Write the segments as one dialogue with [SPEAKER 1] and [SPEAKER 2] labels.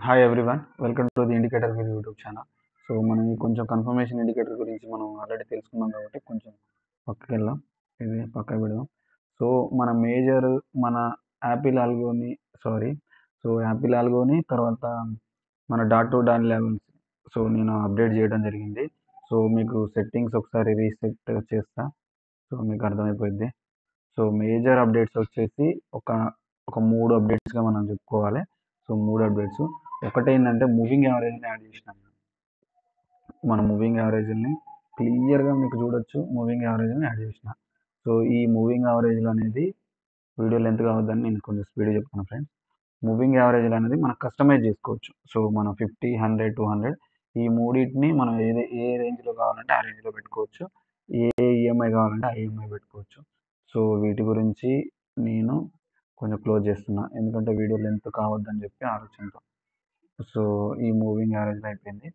[SPEAKER 1] Hi everyone, welcome to the indicator with YouTube channel. So మనం ఈ కొంచెం confirmation indicator గురించి మనం ఆల్రెడీ తెలుసుకున్నాం కాబట్టి కొంచెం పక్కకి వెళ్దాం. ఇది పక్కకు పెడదాం. సో మన మేజర్ మన యాపిల్ ఆల్గోని సారీ సో యాపిల్ ఆల్గోని తర్వాత మన dot to dot levels so నేను అప్డేట్ చేయడం జరిగింది. సో మీకు సెట్టింగ్స్ ఒకసారి రీసెట్ చేస్తా, సో మీకు అర్థమైపోయింది. సో మేజర్ అప్డేట్స్ వచ్చేసి ఒక ఒక 3 అప్డేట్స్గా మనం చెప్పుకోవాలి. So 3 updates. ఒకటేంటంటే మూవింగ్ యావరేజ్ని యాడ్ చేసినాం. మన మూవింగ్ యావరేజ్ని క్లియర్గా మీకు చూడొచ్చు, మూవింగ్ యావరేజ్ని యాడ్ చేసిన. సో ఈ మూవింగ్ యావరేజ్లు అనేది వీడియో లెంత్ కావద్దని నేను కొంచెం స్పీడ్ చెప్తాను ఫ్రెండ్స్. మూవింగ్ యావరేజ్లు అనేది మనం కస్టమైజ్ చేసుకోవచ్చు. సో మనం 50, 100, 200 ఈ మూడింటిని మనం ఏ రేంజ్లో కావాలంటే ఆ రేంజ్లో పెట్టుకోవచ్చు. ఏ ఈఎంఐ కావాలంటే ఆ ఈఎంఐ పెట్టుకోవచ్చు. సో వీటి గురించి నేను కొంచెం క్లోజ్ చేస్తున్నా, ఎందుకంటే వీడియో లెంత్ కావద్దని చెప్పి ఆలోచనతో. సో ఈ మూవింగ్ యావరేజ్ అయిపోయింది.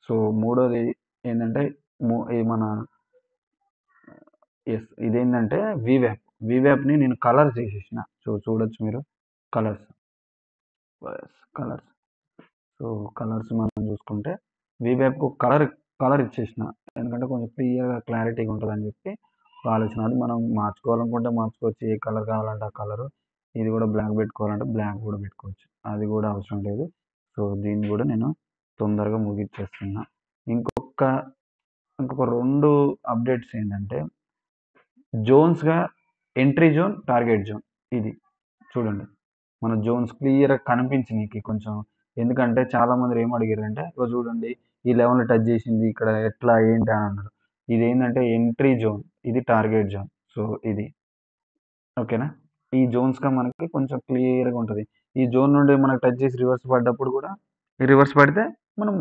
[SPEAKER 1] సో మూడోది ఏంటంటే మన ఎస్ ఇదేంటంటే వీవ్యాప్ని నేను కలర్ చేసేసిన. సో చూడొచ్చు మీరు కలర్స్ కలర్స్ సో కలర్స్ మనం చూసుకుంటే వీవ్యాప్కు కలర్ ఇచ్చేసిన, ఎందుకంటే కొంచెం క్లియర్గా క్లారిటీగా ఉంటుందని చెప్పి ఒక ఆలోచన. అది మనం మార్చుకోవాలనుకుంటే మార్చుకోవచ్చు, ఏ కలర్ కావాలంటే ఆ కలరు. ఇది కూడా బ్లాక్ పెట్టుకోవాలంటే బ్లాక్ కూడా పెట్టుకోవచ్చు, అది కూడా అవసరం లేదు. సో దీన్ని కూడా నేను తొందరగా ముగిచ్చేస్తున్నా. ఇంకొక 2 అప్డేట్స్ ఏంటంటే జోన్స్గా ఎంట్రీ జోన్, టార్గెట్ జోన్. ఇది చూడండి, మన జోన్స్ క్లియర్గా కనిపించినాయి కొంచెం. ఎందుకంటే చాలామంది ఏం అడిగారంటే ఇక చూడండి ఈ లెవెల్లో టచ్ చేసింది ఇక్కడ ఎట్లా ఏంటి అని అన్నారు. ఇది ఏంటంటే ఎంట్రీ జోన్, ఇది టార్గెట్ జోన్. సో ఇది ఓకేనా. ఈ జోన్స్గా మనకి కొంచెం క్లియర్గా ఉంటుంది. ఈ జోన్ నుండి మనకు టచ్ చేసి రివర్స్ పడ్డప్పుడు కూడా రివర్స్ పడితే మనం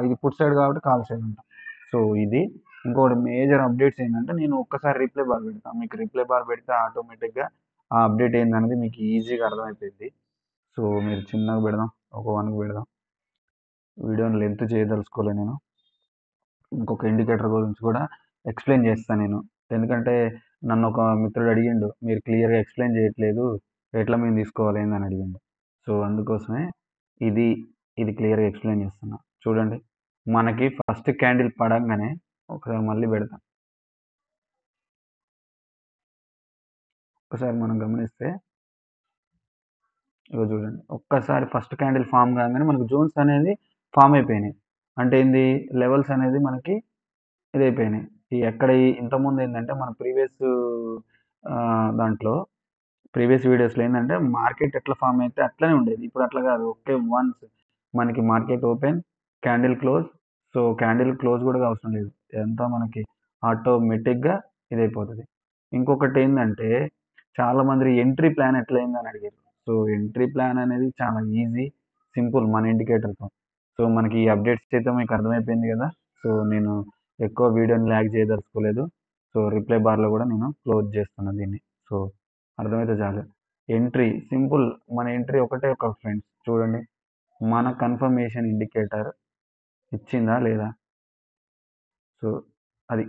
[SPEAKER 1] ఇది ఫుట్ సైడ్ కాబట్టి కాల్ సైడ్ ఉంటాం. సో ఇది ఇంకోటి మేజర్ అప్డేట్స్ ఏంటంటే నేను ఒక్కసారి రిప్లై బార్ పెడతాను. మీకు రిప్లై బార్ పెడితే ఆటోమేటిక్గా ఆ అప్డేట్ ఏందనేది మీకు ఈజీగా అర్థమైపోయింది. సో మీరు చిన్నగా పెడదాం, ఒక 1కి పెడదాం. వీడియోని లెంత్ చేయదలుచుకోలే నేను. ఇంకొక ఇండికేటర్ గురించి కూడా ఎక్స్ప్లెయిన్ చేస్తాను నేను, ఎందుకంటే నన్ను ఒక మిత్రుడు అడిగిండు, మీరు క్లియర్గా ఎక్స్ప్లెయిన్ చేయట్లేదు, ఎట్లా మేము తీసుకోవాలి ఏందని అడిగిండు. సో అందుకోసమే ఇది క్లియర్గా ఎక్స్ప్లెయిన్ చేస్తున్నా. చూడండి, మనకి ఫస్ట్ క్యాండిల్ పడంగానే ఒకసారి మళ్ళీ పెడతాం. ఒకసారి మనం గమనిస్తే ఇగో చూడండి, ఒక్కసారి ఫస్ట్ క్యాండిల్ ఫామ్ కాగానే మనకు జోన్స్ అనేది ఫామ్ అయిపోయినాయి. అంటే ఏంది, లెవెల్స్ అనేది మనకి ఇదైపోయినాయి. ఈ ఎక్కడ ఇంతకుముందు ఏంటంటే మన దాంట్లో ప్రీవియస్ వీడియోస్లో ఏంటంటే మార్కెట్ ఎట్లా ఫామ్ అయితే అట్లనే ఉండేది. ఇప్పుడు అట్లా కాదు. ఓకే, వన్స్ మనకి market open, candle close. So candle close కూడా అవసరం లేదు, ఇదంతా మనకి ఆటోమేటిక్గా ఇదైపోతుంది. ఇంకొకటి ఏంటంటే చాలామంది ఎంట్రీ ప్లాన్ ఎట్లయిందని అడిగారు. సో ఎంట్రీ ప్లాన్ అనేది చాలా ఈజీ, సింపుల్ మన ఇండికేటర్తో. సో మనకి ఈ అప్డేట్స్ అయితే మీకు అర్థమైపోయింది కదా. సో నేను ఎక్కువ వీడియోని ల్యాగ్ చేయదలుచుకోలేదు. సో రిప్లై బార్లో కూడా నేను క్లోజ్ చేస్తున్నాను దీన్ని. సో అర్థమైతే చాలు. ఎంట్రీ సింపుల్, మన ఎంట్రీ ఒకటే ఒక ఫ్రెండ్స్. చూడండి, మన కన్ఫర్మేషన్ ఇండికేటర్ ఇచ్చిందా లేదా. సో అది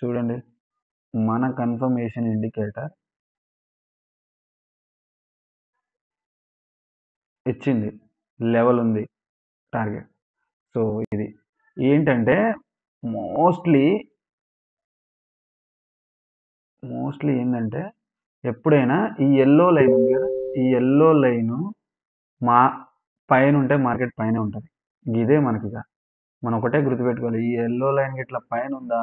[SPEAKER 1] చూడండి, మన కన్ఫర్మేషన్ ఇండికేటర్ ఇచ్చింది, లెవెల్ ఉంది, టార్గెట్. సో ఇది ఏంటంటే మోస్ట్లీ ఏంటంటే ఎప్పుడైనా ఈ ఎల్లో లైన్ ఉంది కదా, ఈ ఎల్లో లైను మా పైన ఉంటే మార్కెట్ పైన ఉంటుంది. ఇదే మనకి ఇక మనం ఒకటే గుర్తుపెట్టుకోవాలి, ఈ ఎల్లో లైన్ ఇట్లా పైన ఉందా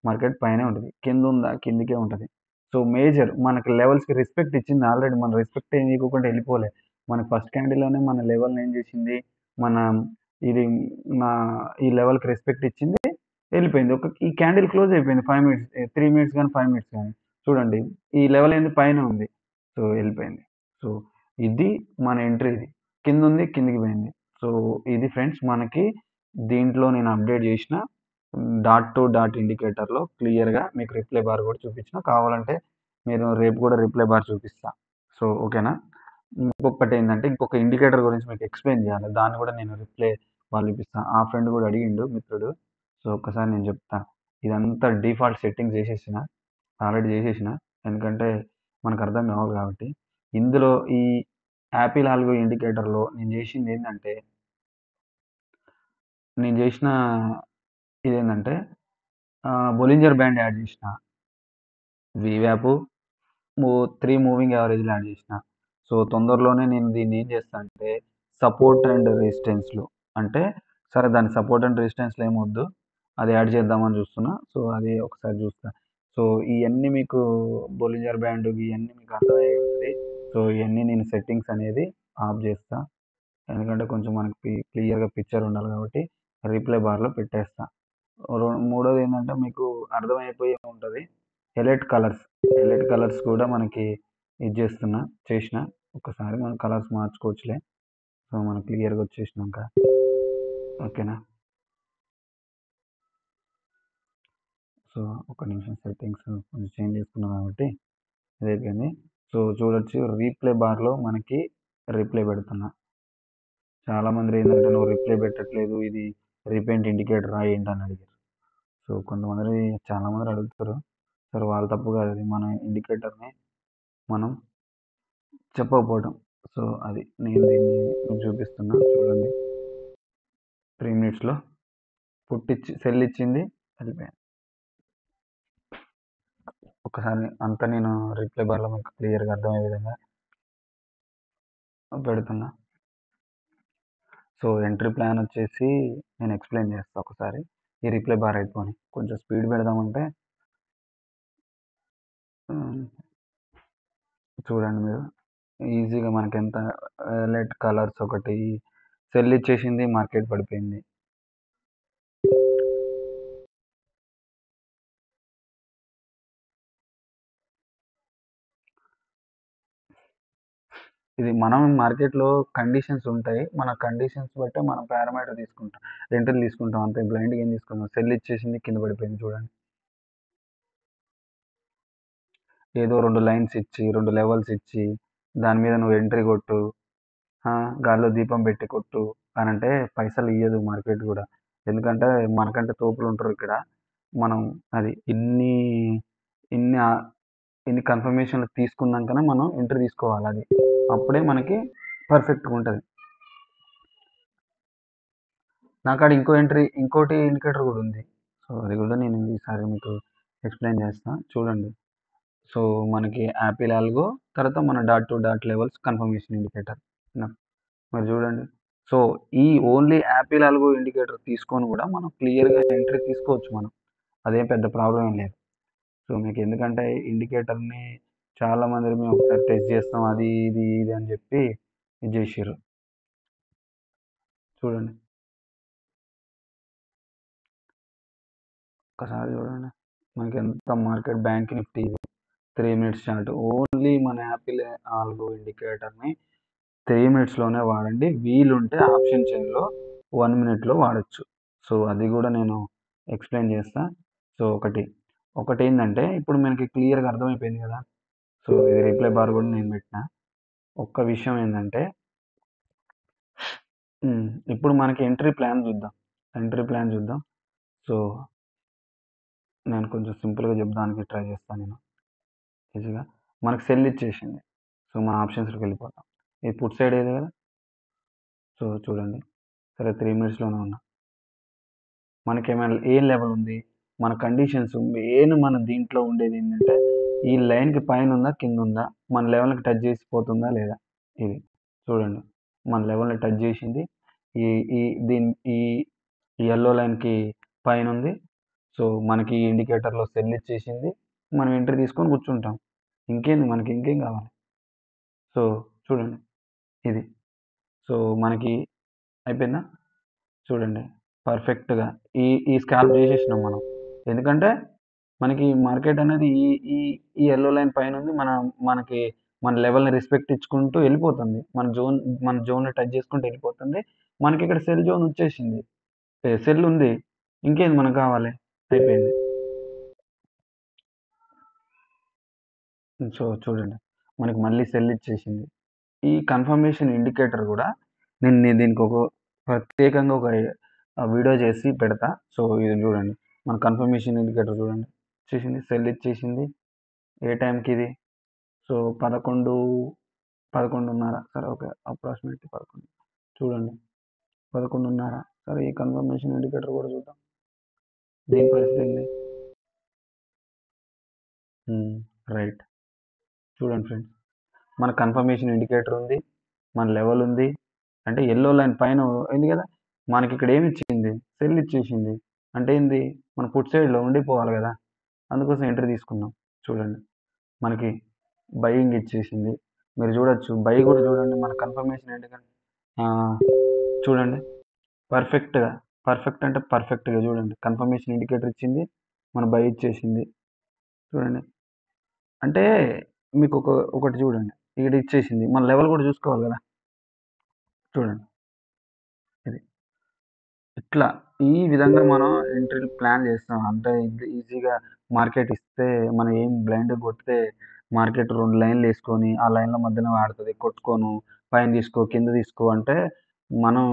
[SPEAKER 1] మార్కెట్ పైనే ఉంటుంది, కింద ఉందా కిందికే ఉంటుంది. సో మేజర్ మనకి లెవెల్స్కి రెస్పెక్ట్ ఇచ్చింది ఆల్రెడీ. మన రెస్పెక్ట్ ఏం ఇవ్వకుండా వెళ్ళిపోలే. మనకి ఫస్ట్ క్యాండిల్లోనే మన లెవెల్ని ఏం చేసింది, మన ఇది నా ఈ లెవెల్కి రెస్పెక్ట్ ఇచ్చింది, వెళ్ళిపోయింది. ఈ క్యాండిల్ క్లోజ్ అయిపోయింది 5 మినిట్స్, 3 మినిట్స్ కానీ 5 మినిట్స్ కానీ. చూడండి, ఈ లెవెల్ ఏంది పైన ఉంది, సో వెళ్ళిపోయింది. సో ఇది మన ఎంట్రీ, ఇది కింద ఉంది కిందికి పోయింది. సో ఇది ఫ్రెండ్స్ మనకి దీంట్లో నేను అప్డేట్ చేసిన డాట్ టు డాట్ ఇండికేటర్లో క్లియర్గా మీకు రిప్లై బార్ కూడా చూపించిన. కావాలంటే మీరు రేపు కూడా రిప్లై బార్ చూపిస్తా. సో ఓకేనా. ఇంకొకటి ఏంటంటే ఇంకొక ఇండికేటర్ గురించి మీకు ఎక్స్ప్లెయిన్ చేయాలి, దాన్ని కూడా నేను రిప్లై బార్ చూపిస్తాను. ఆ ఫ్రెండ్ కూడా అడిగిండు మిత్రుడు. సో ఒక్కసారి నేను చెప్తా. ఇదంతా డిఫాల్ట్ సెట్టింగ్స్ ఆల్రెడీ చేసేసిన, ఎందుకంటే మనకు అర్థం కావాలి కాబట్టి. ఇందులో ఈ యాపిల్ ఆల్గో ఇండికేటర్‌లో నేను చేసిన ఇదేందంటే బొలింజర్ బ్యాండ్ యాడ్ చేసిన. వీవ్యాప్ 3 మూవింగ్ యావరేజ్‌లు యాడ్ చేసిన. సో, తొందరలోనే నేను దీన్ని ఏం చేస్తా అంటే సపోర్ట్ అండ్ రెసిస్టెన్స్‌లు అంటే సరే దాని సపోర్ట్ అండ్ రెసిస్టెన్స్‌లు ఏమొద్దు. అది యాడ్ చేద్దామని చూస్తున్నా. సో, అది ఒకసారి చూస్తా. సో, ఇయన్నీ మీకు బొలింజర్ బ్యాండ్ ఇయన్నీ మీకు అర్థమయ్యే ఉంటది. సో, ఇయన్నీ నేను సెట్టింగ్స్ అనేది ఆఫ్ చేస్తా. ఎందుకంటే కొంచెం మనకి క్లియర్‌గా పిక్చర్ ఉండాలి కాబట్టి రీప్లే బార్‌లో పెట్టేస్తా. మూడోదేందంటే మీకు అర్థమైపోయే ఉంటది. హైలైట్ కలర్స్ కూడా మనకి ఇది చేసిన. ఒకసారి మనం కలర్స్ మార్చుకోవచ్చులే. సో, మనకు క్లియర్‌గా వచ్చేసినాక. ఓకేనా? సో, ఒక నిమిషం సెట్టింగ్స్ కొంచెం చేంజ్ చేసుకున్నా కాబట్టి ఇదైపోయింది. సో, చూడొచ్చు రీప్లే బార్‌లో మనకి రీప్లే పెడుతున్నా. చాలామంది ఏందంటే నువ్వు రీప్లే పెట్టట్లేదు. ఇది రీపెయింట్ ఇండికేటరా ఏంటని అడిగారు. సో, చాలామంది అడుగుతారు. సరే వాళ్ళ తప్పు కాదు అది. మన ఇండికేటర్‌ని మనం చెప్పకపోవడం. సో, అది. నేను దీన్ని మీకు చూపిస్తున్నా చూడండి. 3 మినిట్స్‌లో సెల్ ఇచ్చింది వెళ్ళిపోయాను. ఒకసారి అంతా నేను రిప్లై బార్‌లో మీకు క్లియర్‌గా అర్థమయ్యే విధంగా పెడుతున్నా. సో, ఎంట్రీ ప్లాన్ వచ్చేసి నేను ఎక్స్‌ప్లెయిన్ చేస్తా ఒకసారి. ఈ రిప్లై బార్ అయిపోని. కొంచెం స్పీడ్ పెడదామంటే హ్మ్. చూడండి మీరు. ఈజీగా మనకెంత లైట్ కలర్స్ ఒకటి సెల్ ఇచ్చేసింది. మార్కెట్ పడిపోయింది. ఇది మనం మార్కెట్‌లో కండిషన్స్ ఉంటాయి. మన కండిషన్స్ బట్టే మనం పారామీటర్ తీసుకుంటాం. ఎంట్రీలు తీసుకుంటాం అంతే బ్లైండ్‌గా ఏం తీసుకోము. సెల్ ఇచ్చేసింది కింద పడిపోయింది చూడండి. ఏదో 2 లైన్స్ ఇచ్చి, 2 లెవెల్స్ ఇచ్చి, దాని మీద నువ్వు ఎంట్రీ కొట్టు, గాలిలో దీపం పెట్టి కొట్టు అనంటే పైసలు ఇయ్యదు మార్కెట్ గూడా. ఎందుకంటే మనకంటే తోపులుంటరు ఇక్కడ. మనం అది ఇన్ని ఆహ్, ఇన్ని కన్ఫర్మేషన్‌లు తీసుకున్నాంకనే మనం ఎంట్రీ తీసుకోవాలది. అప్పుడే మనకి పర్ఫెక్ట్‌గుంటది. నాకాడ ఇంకోటి ఇండికేటర్ గూడా ఉంది. సో, అది గూడా నేను ఈసారి మీకు ఎక్స్‌ప్లెయిన్ చేస్తా. చూడండి. సో, మనకి యాపిల్ ఆల్గో తర్వాత మన dot to dot levels confirmation indicator. మరి చూడండి. సో, ఈ ఓన్లీ యాపిల్ ఆల్గో ఇండికేటర్ తీసుకొని గూడా మనం క్లియర్‌గా ఎంట్రీ తీసుకోవచ్చు మనం. అదేం పెద్ద ప్రాబ్లమ్ ఏం లేదు. సో, మీకెందుకంటే ఇండికేటర్‌ని చాలామంది మేము ఒకసారి టెస్ట్ చేస్తాం. అది, ఇది అని జెప్పి ఇది జేషిర్రు. చూడండి. ఒక్కసారి చూడండి. మనకెంత market bank Nifty 3 minutes chart. Only మన యాపిల్ ఆల్గో ఇండికేటర్‌ని 3 మినిట్స్‌లోనే వాడండి. వీలుంటే ఆప్షన్ చైన్‌లో 1 మినిట్‌లో వాడొచ్చు. సో, అది గూడా నేను ఎక్స్‌ప్లెయిన్ చేస్తా. సో, ఒకటేందంటే ఇప్పుడు మనకి క్లియర్‌గా అర్థమైపోయింది గదా! సో, ఇది రిప్లై బార్ గూడా నేను పెట్టినా. ఒక్క విషయం ఏందంటే ఇప్పుడు మనకి ఎంట్రీ ప్లాన్ చూద్దాం. సో, నేను కొంచెం సింపుల్‌గా చెప్పడానికి ట్రై చేస్తా నేను. ఈజీగా. మనకు సెల్ ఇచ్చేసింది. సో, మన ఆప్షన్స్‌లోకి వెళ్ళిపోతాం. ఇది పుట్ సైడ్ ఏదే గదా! సో, చూడండి. సరే 3 మినిట్స్‌లోనే ఉన్నా. మనకేమైనా ఏం లెవెల్ ఉంది? మన కండిషన్స్ మెయిన్ మన దీంట్లో ఉండేదేంటంటే, ఈ లైన్‌కి పైనుందా? కిందుందా? మన లెవెల్‌కి టచ్ చేసి పోతుందా? లేదా? ఇది. చూడండి. మన లెవెల్‌ని టచ్ చేసింది. ఈ ఈ దీన్ ఈ యెల్లో లైన్‌కి పైనుంది. సో, మనకి ఈ ఇండికేటర్‌లో సెల్ ఇచ్చేసింది. మనం ఎంట్రీ తీసుకొని కూర్చుంటాం. ఇంకేంది మనకి ఇంకేం కావాలి? సో, చూడండి. ఇది. సో, మనకి అయిపోయిందా? చూడండి. పర్ఫెక్ట్‌గా ఈ స్కాల్ప్ చేసేసినాం మనం. ఎందుకంటే మనకి మార్కెట్ అనేది ఈ ఈ ఈ యెల్లో లైన్ పైనుంది. మనకి మన లెవెల్‌ని రెస్పెక్ట్ ఇచ్చుకుంటూ ఎళ్ళిపోతుంది. మన జోన్‌ని టచ్ చేసుకుంటూ ఎళ్ళిపోతుంది. మనకిక్కడ సెల్ జోన్ వచ్చేసింది. సెల్ ఉంది. ఇంకేంది మనకు కావాలి? అయిపోయింది. సో, చూడండి. మనకి మళ్ళీ సెల్ ఇచ్చేసింది. ఈ కన్ఫర్మేషన్ ఇండికేటర్ గూడా నేను దీనికొక ప్రత్యేకంగా ఒక వీడియో చేసి పెడతా. సో, ఇది చూడండి. మన కన్ఫర్మేషన్ ఇండికేటర్ చూడండి. సెల్ ఇచ్చేసింది. ఏ టైంకిది? సో, 11 11:30 సరే ఓకే. అప్రాక్సిమేట్లీ 11 చూడండి. 11:30 సరే ఈ కన్ఫర్మేషన్ ఇండికేటర్ కూడా చూద్దాం. దీని పరిస్థితి ఏంది? రైట్. చూడండి ఫ్రెండ్స్. మన కన్ఫర్మేషన్ ఇండికేటర్ ఉంది. మన లెవెల్ ఉంది. అంటే యెల్లో లైన్ పైన ఉంది కదా! మనకి ఇక్కడ ఏమి ఇచ్చింది? సెల్ ఇచ్చేసింది. అంటే ఏంది? మన పుట్ సైడ్‌లో ఉండిపోవాలి కదా! అందుకోసం ఎంట్రీ తీసుకున్నాం. చూడండి. మనకి బయింగ్ ఇచ్చేసింది. మీరు చూడొచ్చు. బై కూడా చూడండి. మన కన్ఫర్మేషన్ ఇండికేటర్ చూడండి. పర్ఫెక్ట్‌గా. పర్ఫెక్ట్ అంటే పర్ఫెక్ట్‌గా చూడండి. కన్ఫర్మేషన్ ఇండికేటర్ ఇచ్చింది. మన బై ఇచ్చేసింది. చూడండి. అంటే మీకు ఒకటి చూడండి. ఇక్కడ ఇచ్చేసింది. మన లెవెల్ కూడా చూసుకోవాలి కదా! చూడండి. ఇది. ఇట్లా ఈ విధంగా మనం ఎంట్రీలు ప్లాన్ చేస్తాం. అంటే ఈజీగా మార్కెట్ ఇస్తే మనం ఏం బ్లైండ్‌గా కొడితే మార్కెట్ 2 లైన్‌లు ఏసుకొని, ఆ లైన్‌ల మధ్యలో ఆడతది. కొట్టుకోను, పైన తీసుకో, కింద తీసుకో అంటే మనం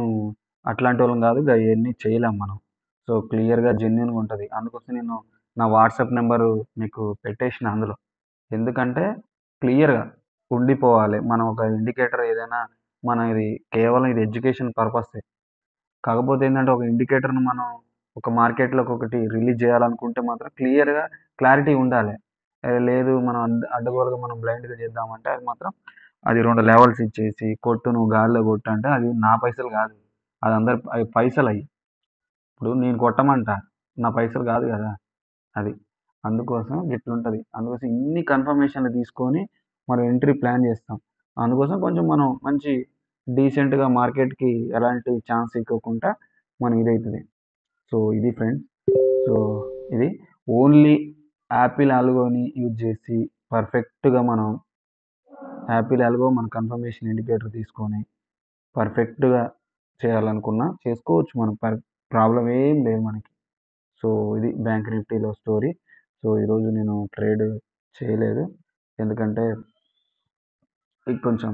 [SPEAKER 1] అట్లాంటోళ్ళం కాదు. అయన్నీ చేయలేం మనం. సో, క్లియర్‌గా జెన్యూన్‌గా ఉంటది. అందుకోసం నేను నా వాట్సాప్ నంబరు మీకు పెట్టేసిన అందులో. ఎందుకంటే క్లియర్‌గా ఉండిపోవాలి. మనం ఒక ఇండికేటర్ ఏదైనా మనం ఇది కేవలం ఇది ఎడ్యుకేషన్ పర్పసే. కాకపోతే ఏందంటే ఒక ఇండికేటర్‌ని మనం ఒక మార్కెట్‌లోకి ఒకటి రిలీజ్ చేయాలనుకుంటే మాత్రం క్లియర్‌గా క్లారిటీ ఉండాలి. లేదు మనం అడ్డగోలుగా మనం బ్లైండ్‌గా చేద్దామంటే అది మాత్రం అది 2 లెవెల్స్ ఇచ్చేసి కొట్టు నువ్వు గాలిలో కొట్టు అంటే అది నా పైసలు కాదు. అది అందరి అయి పైసలయి. ఇప్పుడు నేను కొట్టమంటా. నా పైసలు కాదు కదా! అది. అందుకోసం ఇట్లుంటది. అందుకోసం ఇన్ని కన్ఫర్మేషన్‌లు తీసుకొని మనం ఎంట్రీ ప్లాన్ చేస్తాం. అందుకోసం కొంచెం మనం మంచి డీసెంట్‌గా మార్కెట్‌కి ఎలాంటి ఛాన్స్ ఇవ్వకుండా మనం ఇదైతది. సో, ఇది ఫ్రెండ్స్. సో, ఇది ఓన్లీ యాపిల్ ఆల్గోని యూజ్ చేసి పర్ఫెక్ట్‌గా మనం యాపిల్ ఆల్గో మన కన్ఫర్మేషన్ ఇండికేటర్ తీసుకొని పర్ఫెక్ట్‌గా చేయాలనుకున్నా చేసుకోవచ్చు మనం. ప్రాబ్లమ్ ఏం లేదు మనకి. సో, ఇది బ్యాంక్ నిఫ్టీలో స్టోరీ. సో, ఈరోజు నేను ట్రేడ్ చేయలేదు. ఎందుకంటే కొంచెం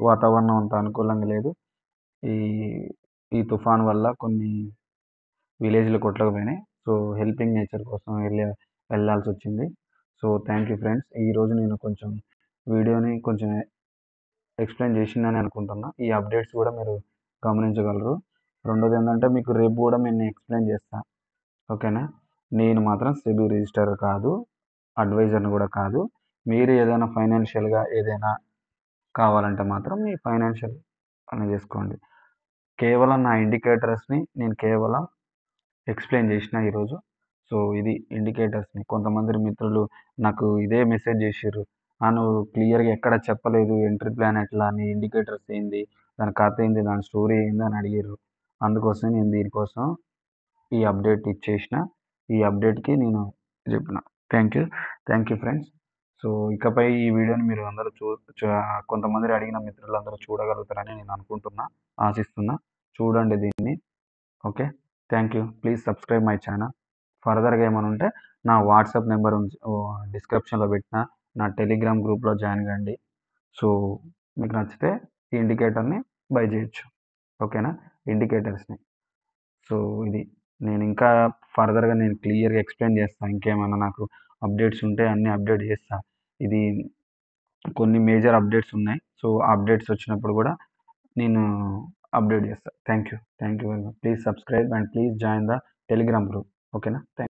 [SPEAKER 1] వాతావరణం అంత అనుకూలంగా లేదు. ఈ ఈ తుఫాన్ వల్ల కొన్ని విలేజ్‌లు కొట్టుకుపోయినాయి. సో, హెల్పింగ్ నేచర్ కోసం వెళ్ళాల్సొచ్చింది. So, thank you friends. ఈరోజు నేను కొంచెం వీడియోని కొంచెం ఎక్స్‌ప్లెయిన్ చేసిందని అనుకుంటున్నా. ఈ అప్డేట్స్ కూడా మీరు గమనించగలరు. రెండోదేందంటే మీకు రేపు కూడా నేను ఎక్స్‌ప్లెయిన్ చేస్తా. ఓకేనా? నేను మాత్రం సెబీ రిజిస్టర్ కాదు. అడ్వైజర్‌ని కూడా కాదు. మీరు ఏదైనా ఫైనాన్షియల్‌గా ఏదైనా కావాలంటే మాత్రం మీ ఫైనాన్షియల్ పని చేసుకోండి. కేవలం నా ఇండికేటర్స్‌ని నేను కేవలం ఎక్స్‌ప్లెయిన్ చేసిన ఈరోజు. సో, ఇది ఇండికేటర్స్‌ని. కొంతమంది మిత్రులు నాకు ఇదే మెసేజ్ చేసిర్రు. నువ్వు క్లియర్‌గా ఎక్కడ చెప్పలేదు. ఎంట్రీ ప్లాన్ ఎట్లా? నీ ఇండికేటర్స్ ఏంది? దాని కథ ఏంది? దాని స్టోరీ ఏంది? అని అడిగిర్రు. అందుకోసం నేను దీనికోసం ఈ అప్డేట్ ఇచ్చేసిన. ఈ అప్డేట్‌కి నేను చెప్పిన. Thank you. Thank you friends. So, ఇకపై ఈ వీడియోని మీరు అందరూ కొంతమంది అడిగిన మిత్రులందరూ చూడగలుగుతారని నేను అనుకుంటున్నా. ఆశిస్తున్నా. చూడండి దీన్ని. Okay. Thank you. Please subscribe my channel. ఫర్దర్‌గా ఏమైనా ఉంటే నా వాట్సాప్ నంబర్ డిస్క్రిప్షన్‌లో పెట్టిన. నా టెలిగ్రామ్ గ్రూప్‌లో జాయిన్ కండి. సో, మీకు నచ్చితే ఈ ఇండికేటర్‌ని బై చేయొచ్చు. ఓకేనా? ఇండికేటర్స్‌ని. సో, ఇది. నేను ఇంకా ఫర్దర్‌గా నేను క్లియర్‌గా ఎక్స్‌ప్లెయిన్ చేస్తా. ఇంకేమన్నా నాకు అప్డేట్స్ ఉంటే అన్నీ అప్డేట్ చేస్తా. ఇది కొన్ని మేజర్ అప్డేట్స్ ఉన్నాయి. సో, ఆ అప్డేట్స్ వచ్చినప్పుడు కూడా నేను అప్డేట్ చేస్తా. Thank you. Thank you very much. Please subscribe and please join the Telegram group. ఓకేనా?